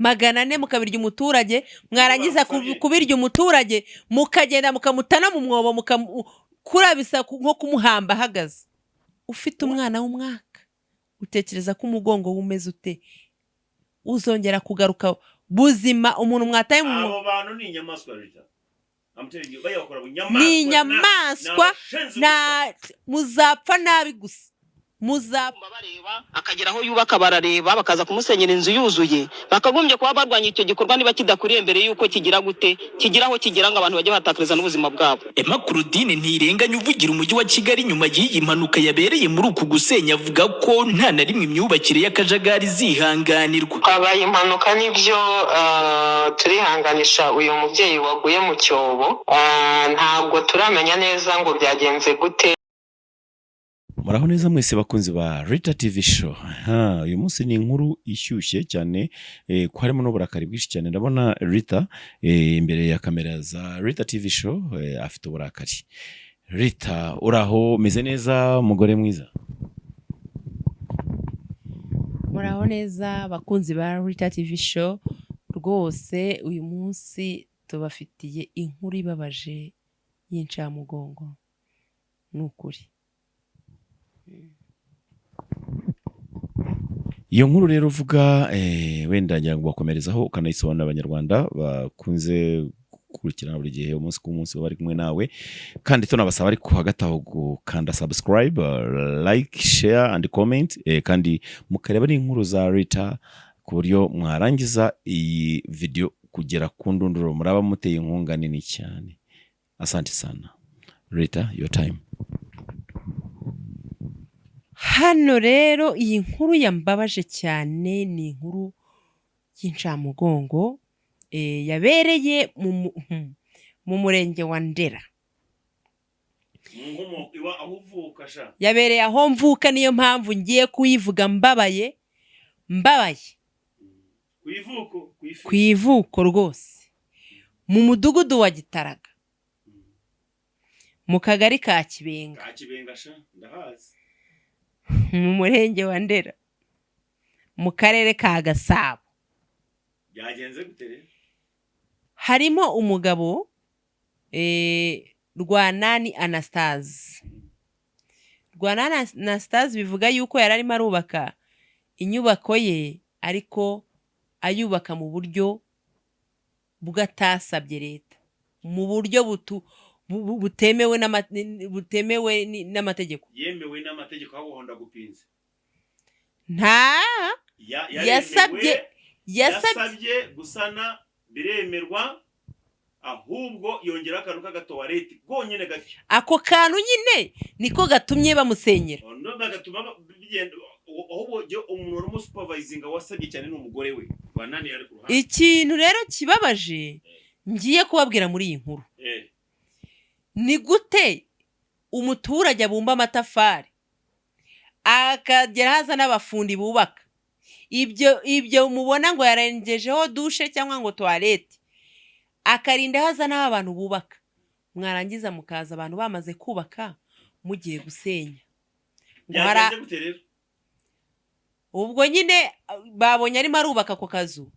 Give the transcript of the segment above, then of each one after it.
400 mukabirya umuturage mwarangiza kubirya umuturage mukagenda mukamutana mu mwobo mukurabisa nko kumuhamba hagaze ufite umwana w'umwaka utekereza ko umugongo wumeze ute uzongera kugaruka buzima umuntu mwataye mu abo bantu ni inyamaswa Rita ni inyamaswa na muzapfa nabi gusa muzapfa bareba akagera aho yubaka barareba bakaza kumusenyera inzu yuzuye bakagombye kuba barwanya icyo gikorwa niba kidakuriye mbere yuko kigira gute kigiraho kigira ngo abantu bajye batakariza n'ubuzima bwabo. Emma Claudine ntirenganya uvugira umujyi wa Kigali nyuma y'iyi mpanuka yabereye muri uku gusenya avuga ko nta na rimwe imyubakire y'akajagari zihanganirwa. Habaye impanuka nibyo turihanganisha uyu mubyeyi waguye mu cyobo ntabwo turamenya neza ngo byagenze gute. Muraho neza mwese bakunzi ba Rita TV show. Uyu munsi ni inkuru ishyushye cyane ko harimo n'uburakari bwinshi cyane. Ndabona Rita imbere ya kamera za Rita TV show afite uburakari. Rita uraho meze neza mugore mwiza? Muraho neza bakunzi ba Rita TV show. Rwose uyu munsi tubafitiye inkuru ibabaje y'incamugongo. Nukuri. Iyo nkuru rero uvuga wenda ngira ngo bakomerezaho ukanayisobanurira abanyarwanda bakunze gukurikirana buri gihe umunsi ku munsi bari kumwe nawe kandi tunabasaba ariko hagataho gukanda subscribe, like, share and comment kandi mukareba n'inkuru za Rita ku buryo mwarangiza iyi video kugera ku ndunduro muraba muteye inkunga nini cyane. Asante sana Rita, your time. Hano rero iyi nkuru yambabaje cyane ni inkuru y'incamugongo yabereye mu murenge wa Ndera. Yabereye aho mvuka niyo mpamvu ngiye kuyivuga mbabaye ku ivuko rwose mu mudugudu wa Gitaraga mu kagari ka Kibenga ndahazi mu murenge wa Ndera mu karere ka Gasabo. Byagenze gute? Harimo umugabo Rwanani Anastase. Rwanani Anastase bivuga yuko yari arimo arubaka inyubako ye ariko ayubaka mu buryo bwatasabye leta, mu buryo butemewe n'amategeko. Yemewe n'amategeko aho honda gupinze. Nta yasabye gusana biremerwa ahubwo yongera akantu k'agatowareti gonyene gake. Ako kantu nyine niko gatumye bamusenyera. Ndo bagatuma bigenda ahubwo je umuntu uri supervising wasabye cyane n'umugore we. Banani yari ku ruhande. Ikintu rero kibabaje ngiye kubabwira muri iyi nkuru. Ni gute umuturage abumba amatafari akagera haza n'abafundi bubaka ibyo mubona ngo yarengejeho dushe cyangwa ngo toilette akarinda haza n'abantu bubaka mwarangiza mukaza abantu bamaze kubaka mugiye gusenya. Ubwo nyine babonye arimo arubaka ku kazu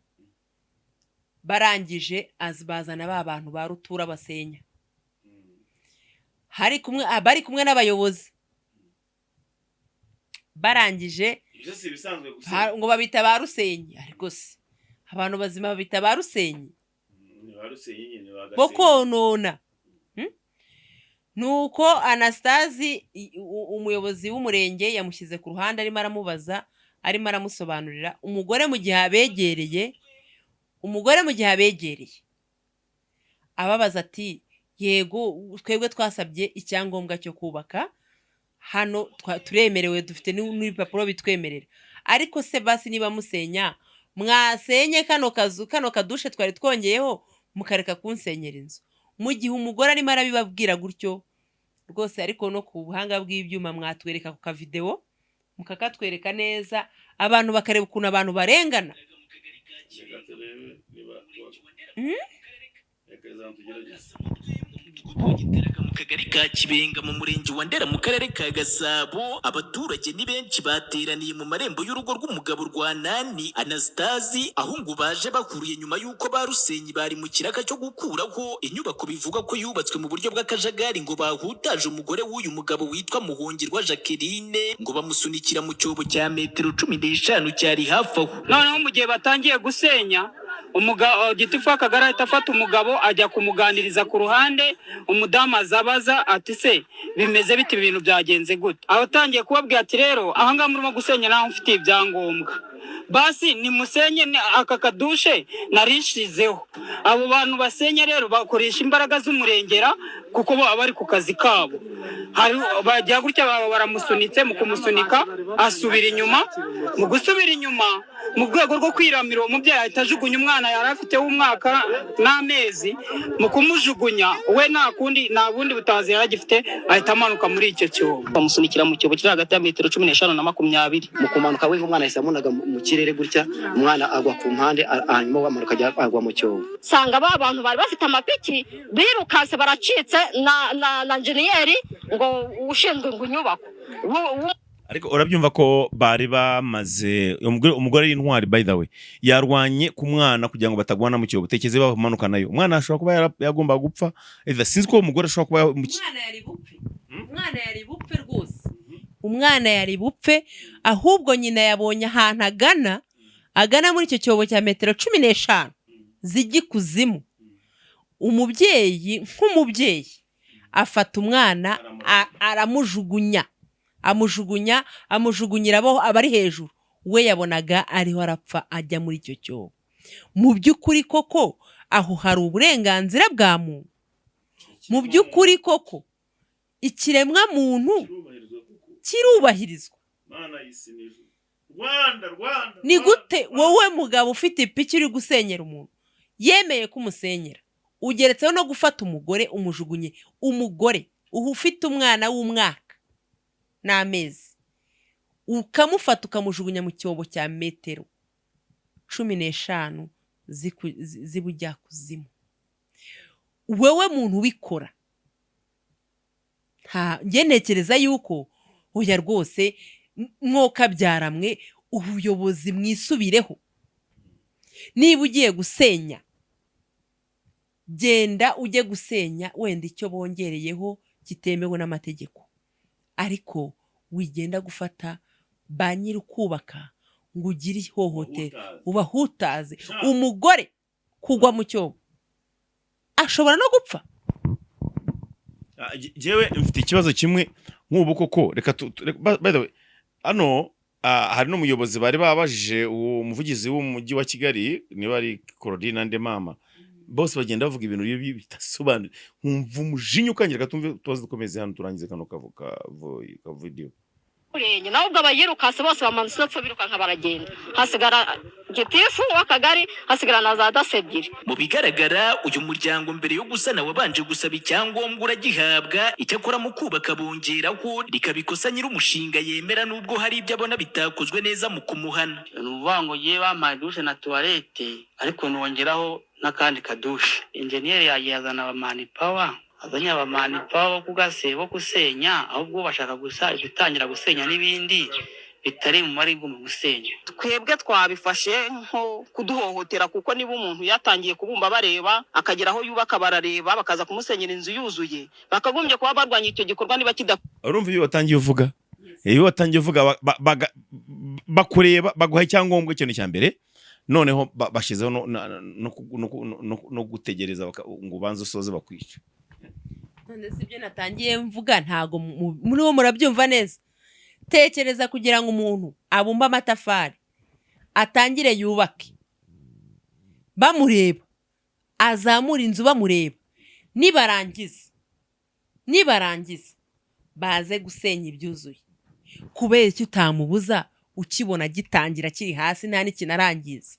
barangije azibazana ba bantu ba rutura basenya. Bari kumwe n'abayobozi barangije ngo babita ba Rusenyi ariko se abantu bazima babita ba Rusenyi bo konona. Nuko Anastase umuyobozi w'umurenge yamushyize ku ruhande arimo aramubaza arimo aramusobanurira umugore mu gihe abegereye ababaza ati yego twebwe twasabye icyangombwa cyo kubaka hano turemerewe dufite n'ibipapuro bitwemerera ariko se basi niba musenya mwasenye kano kadushe twari twongeyeho mukareka kunsenyera inzu. Mu gihe umugore arimo arabibabwira gutyo rwose ariko no ku buhanga bw'ibyuma mwatwereka ku kavideo mukakatwereka neza abantu bakareba ukuntu abantu barengana. umudugudu wa Giteraga mu kagari ka Kibenga mu murenge wa Ndera mu karere ka Gasabo, abaturage ni benshi bateraniye mu marembo y'urugo rw'umugabo Rwanani Anastasi, aho ngo baje bahuriye nyuma y'uko ba Rusenyi bari mu kiraka cyo gukuraho inyubako bivuga ko yubatswe mu buryo bw'akajagari, ngo bahutaje umugore w'uyu mugabo witwa Muhongirwa Jacqueline, ngo bamusunikira mu cyobo cya metero 15 cyari hafi aho. Noneho mu gihe batangiye gusenya, umugabo gitifu w'akagari ahita afata umugabo ajya kumuganiriza ku ruhande, umudamu azabaza ati se bimeze bite, ibintu byagenze gute? Aho utangiye kubabwira ati rero aha ngaha murimo gusenya naho mfite ibyangombwa, basi nimusenye aka kadushe narishizeho. Abo bantu basenya rero bakoresha imbaraga z'umurengera kuko bo abari ku kazi kabo. Hari bajya gutya baramusunitse, mu kumusunika asubira inyuma, mu gusubira inyuma mu rwego rwo kwiramira uwo mubyeyi ahita ajugunya umwana yari afite w'umwaka n'amezi, mu kumujugunya we nta bundi butazi yari agifite, ahita amanuka muri icyo cyobo. bamusunikira mu cyobo kiri hagati ya metero 15 na 20. mu kumanuka we umwana yahise amunaga mu kirere gutya, umwana agwa ku mpande, hanyuma wamanuka agwa mu cyobo. Sanga ba bantu bari bafite amapiki birukanse baracitse na engineer ngo ushinzwe ngo inyubako. Ariko urabyumva ko bari bamaze umugore y'intwari, by the way, yarwanye ku mwana kugira ngo batagwana mu cyobo. Tekeze bamanuka nayo, umwana ashobora kuba yagomba gupfa, sinzi ko umugore ashobora kuba umwana yari bupfe. Umwana yari bupfe rwose, umwana yari bupfe, ahubwo nyina yabonye ahantu agana muri icyo cyobo cya metero 15 z'igikuzimu. Umubyeyi nk'umubyeyi afata umwana amujugunyira abo abari hejuru, we yabonaga ariho arapfa ajya muri icyo cyobo. Mu by'ukuri koko aho hari uburenganzira bwa muntu, mu by'ukuri koko ikiremwa muntu kirubahirizwa. Ni gute wowe mugabo ufite ipiki uri gusenyera umuntu, yemeye kumusenyera, ugeretseho no gufata umugore umujugunye, umugore ufite umwana w'umwaka n'amezi, ukamufata ukamujugunya mu cyobo cya metero 15 zibujya kuzimu? Wewe muntu ubikora, ngenekereza yuko oya rwose mwoka byaramwe ubuyobozi mwisubireho. Niba ugiye gusenya, genda ujye gusenya wenda icyo bongereyeho kitemewe n'amategeko, ariko wigenda gufata ba nyiri ukubaka ngo ugire ihohotera ubahutaze. Umugore kugwa mu cyobo ashobora no gupfa. Jewe mfite ikibazo kimwe nk'ubu koko, reka by the way, hari n'umuyobozi bari babajije uwo muvugizi w'umujyi wa Kigali, niba ari Claudine Ndemama, bose bagenda bavuga ibintu bibi bitasobanura, nkumva umujinya ukangira. Gatumve tubaze dukomeze hano turangize kano kavuka video. Naho ubwo abayirukase bose bamanutse bapfa birukanka baragenda, hasigara gitifu w'akagari, hasigara na za dase ebyiri. Mu bigaragara uyu muryango mbere yo gusana wabanje gusaba icyangombwa uragihabwa, icyakora mu kubaka bongeraho rikabikosa nyir'umushinga yemera, nubwo hari ibyo abona bitakozwe neza mu kumuhana. Nuvuga ngo ye bampaye dushe na toilette, ariko nongeraho n'akandi kadushe. Engineer yazana abamani power, azanye abamani power ku gasebo kusenya, ahubwo bashaka gutangira gusenya n'ibindi bitari mu mari mu gusenya. Twebwe twabifashe nko kuduhohotera, kuko niba umuntu yatangiye kubumba bareba akagera aho yubaka barareba, bakaza kumusenyera inzu yuzuye, bakagombye kuba barwanya icyo gikorwa niba urumva iyo watangiye uvuga, bakureba baguha icyangombwa ikintu cya mbere, noneho bashizeho no gutegereza ngo ubanze usoze bakwica. None sibyo natangiye mvuga, ntago muri wo murabyumva neza. Tekereza kugira ngo umuntu abumba amatafari atangire yubake, bamureba, azamura inzu bamureba, nibarangiza baze gusenya ibyuzuye. Kubera icyo utamubuza ukibona gitangira kiri hasi nta n'ikintu arangiza?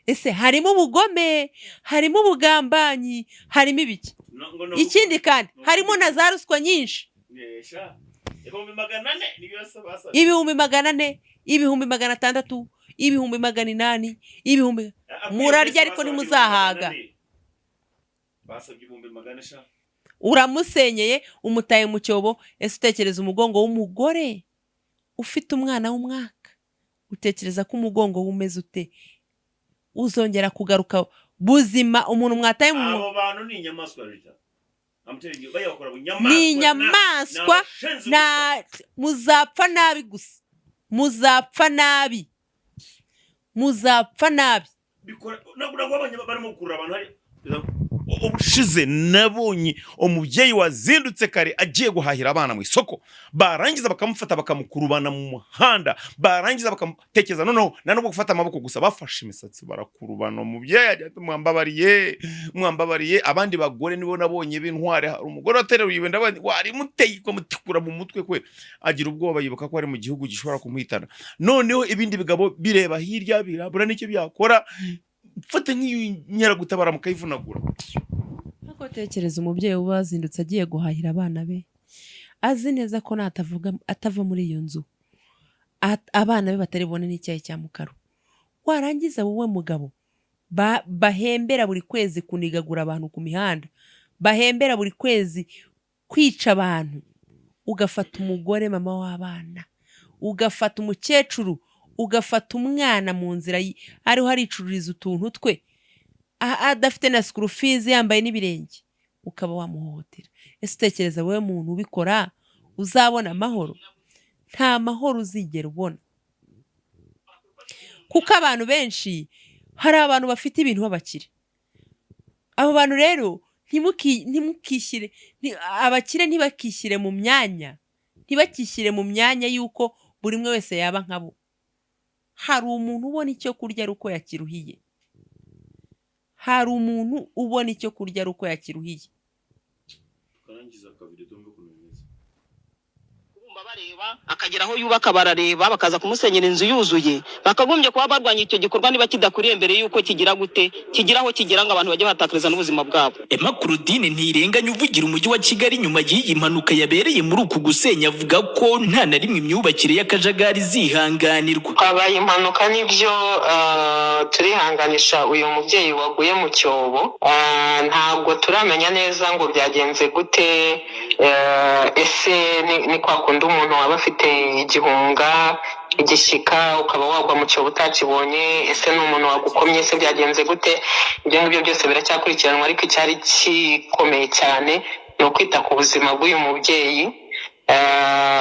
Ese harimo ubugome, harimo ubugambanyi, harimo ibiki? Ikindi kandi harimo na za ruswa nyinshi. 400,000, 400,000, 600,000, 800,000, murarya ariko ntimuzahaga. basabye 1,500 uramusenyeye umutaye mu cyobo. Ese utekereza umugongo w'umugore ufite umwana w'umwaka, utekereza ko umugongo umeze ute? Uzongera kugaruka buzima umuntu mwataye mu abo bantu ni inyamaswa rita amuteringi bayakora ni inyamaswa na muzapfa nabi gusa, muzapfa nabi, muzapfa nabi. bikora nagura abanye barimo gukurura abantu hari ubushize nabonye umubyeyi wazindutse kare agiye guhahira abana mu isoko, barangiza bakamufata bakamukurubana mu muhanda, barangiza bakamutekeza noneho nano gufata amaboko gusa, bafashe imisatsi barakurubana. Umubyeyi ajya mwambabariye. Abandi bagore nibo nabonye b'intware, hari umugore wateruye ibenda wari muteye ko mutikura mu mutwe kwe, agira ubwoba yibuka ko ari mu gihugu gishobora kumuhitana. Noneho ibindi bigabo bireba hirya birabura n'icyo byakora, mfate nk'inyara gutabara mukayivunagura. Ako tekereza umubyeyi ubazindutse agiye guhahira abana be, azi neza ko atava muri iyo nzu abana be batari bone n'icyayi cya mukaro. Warangiza wowe mugabo bahembera buri kwezi kunigagura abantu ku mihanda, bahembera buri kwezi kwica abantu, ugafata umugore mama w'abana, ugafata umukecuru, ugafata umwana mu nzira ariho haricururiza utuntu twe, adafite na school fees, yambaye n'ibirenge, ukaba wamuhohotera. Ese utekereza wowe muntu ubikora uzabona amahoro? Nta mahoro uzigera ubona, kuko abantu benshi, hari abantu bafite ibintu babakire. Abo bantu rero ntimukishyire, abakire ntibakishyire mu myanya, ntibakishyire mu myanya y'uko buri umwe wese yaba nkabo. Hari umuntu ubona icyo kurya ari uko yakiruhiye, hari umuntu ubona icyo kurya ari uko yakiruhiye. karangiza kabiri tumve kunomeza bareba akagera aho yubaka barareba bakaza kumusenyera inzu yuzuye, bakagombye kuba barwanya icyo gikorwa niba kidakuriye mbere yuko kigira gute, kigira aho kigira ngo abantu bajye batakariza n'ubuzima bwabo. Emma Claudine ntirenganya uvugira umujyi wa Kigali nyuma y'iyi mpanuka yabereye muri uku gusenya, avuga ko nta na rimwe imyubakire y'akajagari zihanganirwa. Habaye impanuka nibyo, turihanganisha uyu mubyeyi waguye mu cyobo. Ntabwo turamenya neza ngo byagenze gute, ese ni kwa kundi umuntu waba afite igihunga igishyika ukaba wagwa mu cyobo utakibonye, ese ni umuntu wagukomye, ese byagenze gute? Ibyo ngibyo byose biracyakurikiranwa, ariko icyari gikomeye cyane ni ukwita ku buzima bw'uyu mubyeyi.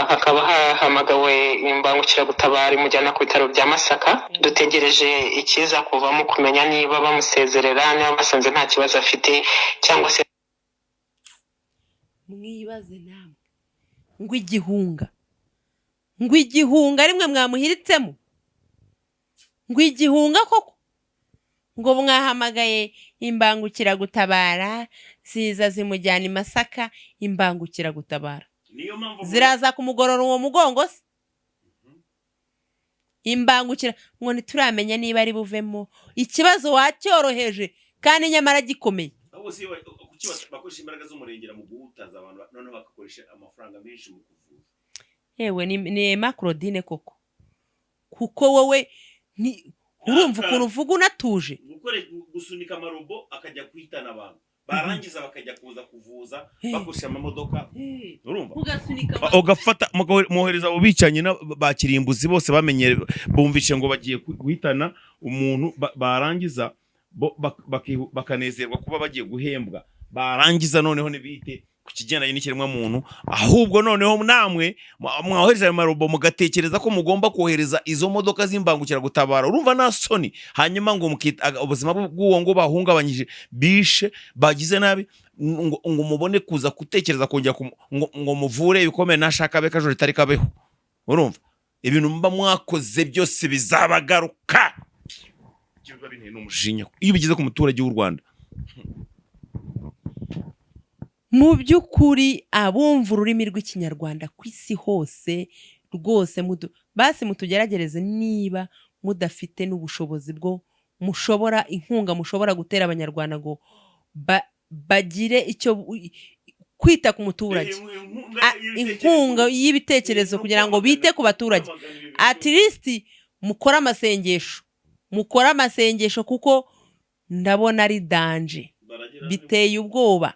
Hakaba hahamagawe imbangukiragutabara imujyana ku bitaro bya Masaka. Dutegereje ikiza kuvamo kumenya niba bamusezerera, niba basanze nta kibazo afite cyangwa se. Mwibaze namwe ngo igihunga rimwe mwamuhiritsemo, ngo igihunga koko, ngo mwahamagaye imbangukiragutabara ziza zimujyana i Masaka. Imbangukiragutabara ziraza kumugorora uwo mugongo se? Imbangukira ngo ntituramenya niba ari buvemo. Ikibazo wacyoroheje kandi nyamara gikomeye. ahubwo si bakoresha imbaraga z'umurengera mu guhutaza abantu, none bakakoresha amafaranga menshi mu kuvuza. Yewe ni Emma Claudine koko, kuko wowe urumva ukuntu uvuga unatuje. Gusunika amarobo akajya kwitana abantu, barangiza bakajya kuza kuvuza bakoresha amamodoka. Urumva ugafata muhereza abo bicanye bakirimbuzi bose bamenye bumvishe ngo bagiye guhitana umuntu, barangiza bakanezerwa kuba bagiye guhembwa, barangiza noneho nibite ku kigendanye n'ikiremwa muntu. Ahubwo noneho namwe mwahohereza ayo marobo mugatekereza ko mugomba kohereza izo modoka z'imbangukiragutabara. Urumva na soni, hanyuma ngo mukita ubuzima bw'uwo ngo bahungabanyije bishe bagize nabi, ngo mubone kuza gutekereza kongera ngo muvure ibikomeye nashaka beka joro itari kabeho. Urumva ibintu mba mwakoze byose bizabagaruka. Cyangwa binteye n'umujinya iyo bigize ku muturage w'u Rwanda. Mu by'ukuri abumva ururimi rw'ikinyarwanda ku isi hose rwose basi mutugeragereze niba mudafite n'ubushobozi bwo mushobora inkunga mushobora gutera abanyarwanda ngo bagire icyo kwita ku muturage, inkunga y'ibitekerezo kugira ngo bite ku baturage. At least mukora amasengesho kuko ndabona ari danje. biteye ubwoba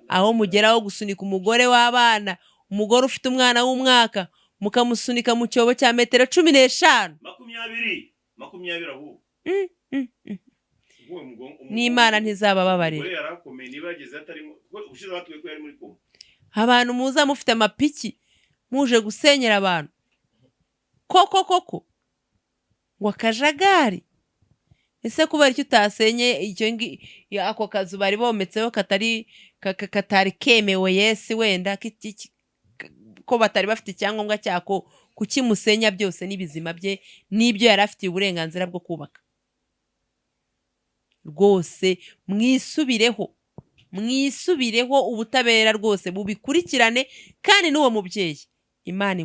aho mugeraho gusunika umugore w'abana, umugore ufite umwana w'umwaka mukamusunika mu cyobo cya metero 15 makumyabiri ahubwo n'Imana ntizabababarira. Abantu muza mufite amapiki muje gusenyera abantu koko ngo akajagari. Ese kubera icyo utasenye icyo ako kazu bari bometseho katari kemewe Yesu wenda ko batari bafite icyangombwa cyako kukimusenya byose n'ibizima bye n'ibyo yari afite uburenganzira bwo kubaka. Rwose mwisubireho ubutabera rwose bubikurikirane, kandi n'uwo mubyeyi Imana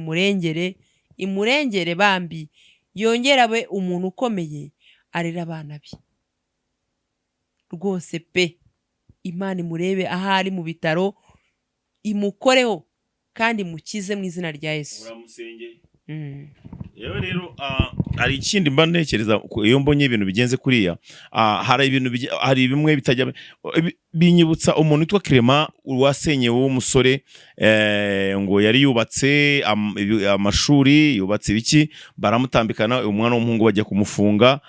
imurengere bambi yongera we umuntu ukomeye arera abana be rwose pe. Imana imurebe ahari mu bitaro imukoreho kandi mukize mu izina rya Yesu. Yewe rero hari ikindi mba ntekereza iyo mbonye ibintu bigenze kuriya, hari bimwe bitajya binyibutsa umuntu witwa Clement wasenyewe w'umusore ngo yari yubatse amashuri, yubatse ibiki, baramutambikana umwana w'umuhungu bajya kumufunga.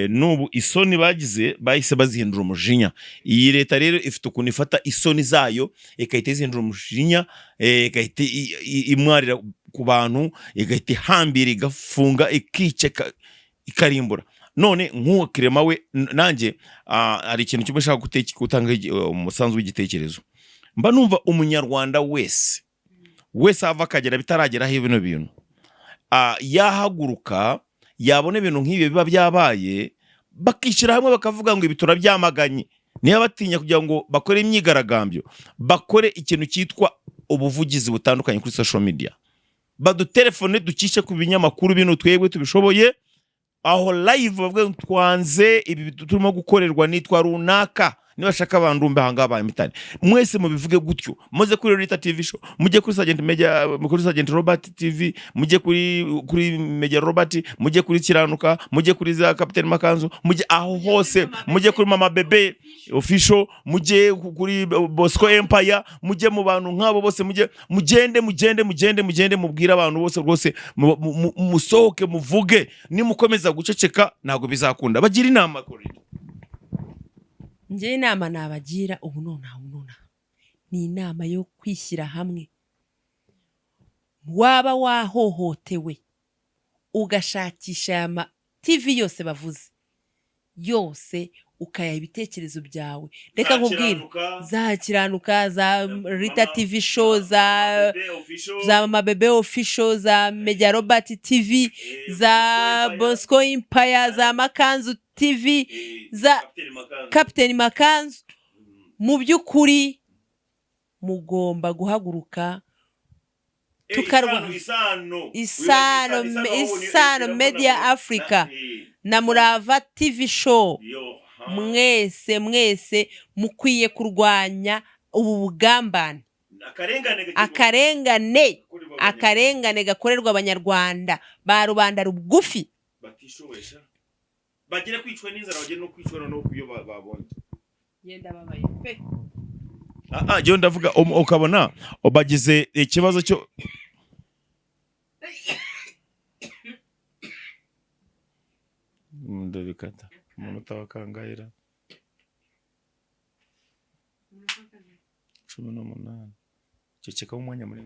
Nubu isoni bagize bahise bazihindura umujinya. Iyi leta rero ifite ukuntu ifata isoni zayo ikahita izihindura umujinya, ikahita imwarira ku bantu, igahita ihambira, igafunga, ikiceka, ikarimbura. None nk'uwo Clement we nanjye hari ikintu kimwe nshaka gutanga umusanzu w'igitekerezo. Mba numva umunyarwanda wese ava akagera bitarageraho ibintu bintu yahaguruka, yabona ibintu nk'ibi biba byabaye, bakishyira hamwe bakavuga ngo ibi turabyamaganye. Niba batinya kugira ngo bakore imyigaragambyo, bakore ikintu cyitwa ubuvugizi butandukanye kuri social media, badutelefone ducishe ku binyamakuru bintu twebwe tubishoboye, aho live bavuga twanze ibi turimo gukorerwa nitwa runaka, nibashaka bandumbe hangaba imitani mwese mubivuge gutyo, muze kuri Rita TV show, mujye kuri Sergeant Media, kuri Sergeant Robert TV, mujye kuri Media Robert, mujye kuri Kiranuka, mujye kuri za Captain Makanzu, mujye aho hose, mujye kuri Mama Bebe official, mujye kuri Bosco Empire, mujye mu bantu nk'abo bose, mugende mubwira abantu bose rwose musohoke muvuge. Nimukomeza guceceka ntago bizakunda. Bagira inama kuri njye inama nabagira ubu nona ni inama yo kwishyira hamwe. Waba wahohotewe ugashakisha ama TV yose bavuze yose ukaya ibitekerezo byawe, reka nkubwire za Kiranuka, za Rita TV show, za Mama Bebe official, za Media Robert TV, za Bosco Empire, za Makanzu TV, za Captain Makanzu. Mu by'ukuri mugomba guhaguruka tukarwa Isano Media Africa na Murava TV show. Mwese mukwiye kurwanya ubu bugambane, akarengane gakorerwa abanyarwanda ba rubanda rugufi batishobesha, bagire kwicwa n'inzara, bagire no kwicwa no kuyo babonye. Yenda babaye pe. Jyo ndavuga ukabona bagize ikibazo cyo ndabikata umunota wakangayira 18 ceceka umwanya muri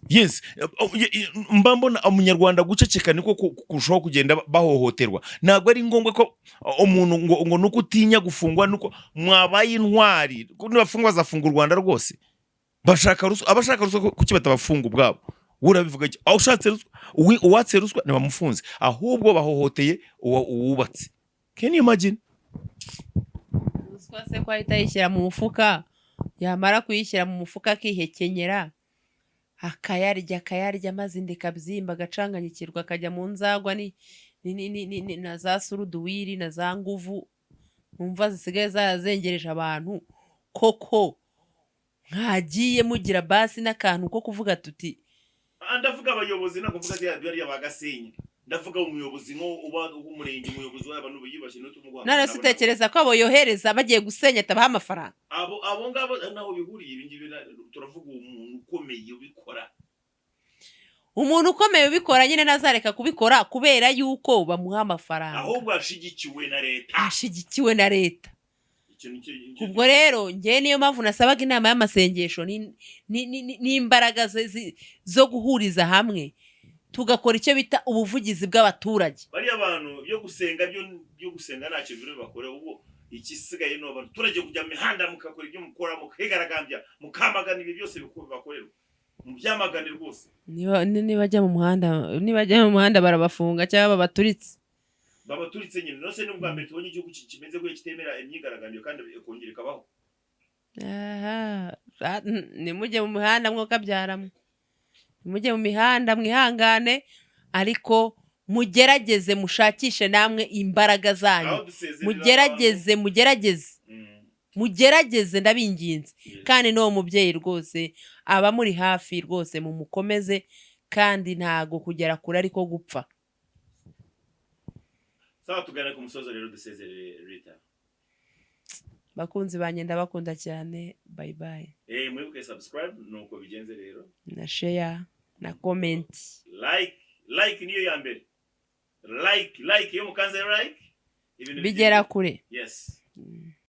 Yes, mbambona umunyarwanda guceceka niko kurushaho kugenda bahohoterwa. Ntabwo ari ngombwa ko umuntu ngo nuko utinya gufungwa, nuko mwabaye intwari kuko nibafungwa zafungwa u Rwanda rwose. Abashaka ruswa kuki batabafunga ubwabo. Urabivuga iki? Aho ushatse ruswa, uwatse ruswa ntibamufunze, ahubwo bahohoteye uwubatse. Can you imagine? Ruswa se kwahita yishyira mu mufuka, yamara kuyishyira mu mufuka akihekenyera, akayarya maze ndekabyimba agacanganyikirwa akajya mu nzagwa ni na za suruduwiri na za nguvu umva zisigaye zazengereje abantu koko mwagiye mugira basi n'akantu ko kuvuga tuti ndavuga abayobozi nako mvuga yari abagasenye ndavuga umuyobozi nko uba umurenge umuyobozi w'abantu biyibashe no tumuguha none sitekereza ko abo yohereza bagiye gusenya atabaha amafaranga abo ngabo naho bihuriye ibingibi turavuga umuntu ukomeye ubikora umuntu ukomeye ubikora nyine nazareka kubikora kubera yuko bamuha amafaranga ahubwo ashigikiwe na leta ubwo rero njye niyo mpamvu nasabaga inama y'amasengesho n'imbaraga zo guhuriza hamwe tugakora icyo bita ubuvugizi bw'abaturage bariya abantu byo gusenga ntacyo biro bakore ubu ikisigaye no abaturage kujya mihanda mukakora ibyo mukora mukigaragambya mukamagana ibi byose bakorerwa mu byamagane rwose nibajya mu muhanda barabafunga cyangwa babaturitse nyine nose n'ubwa mbere tubonye igihugu kimeze gutya kitemera imyigaragambyo kandi ikongera ikabaho nimujye mu mihanda mwokabyaramo mujye mu mihanda mwihangane ariko mugerageze mushakishe namwe imbaraga zanyu mugerageze ndabinginze kandi n'uwo mubyeyi rwose aba muri hafi rwose mumukomeze kandi ntago kugera kure ariko gupfa sawa tugana ku musozo rero dusezerere Rita bakunzi banye ndabakunda cyane bye bye mwibuke subscribe nuko bigenze rero na share na comment like niyo ya mbere like iyo mukanze like bigera kure yes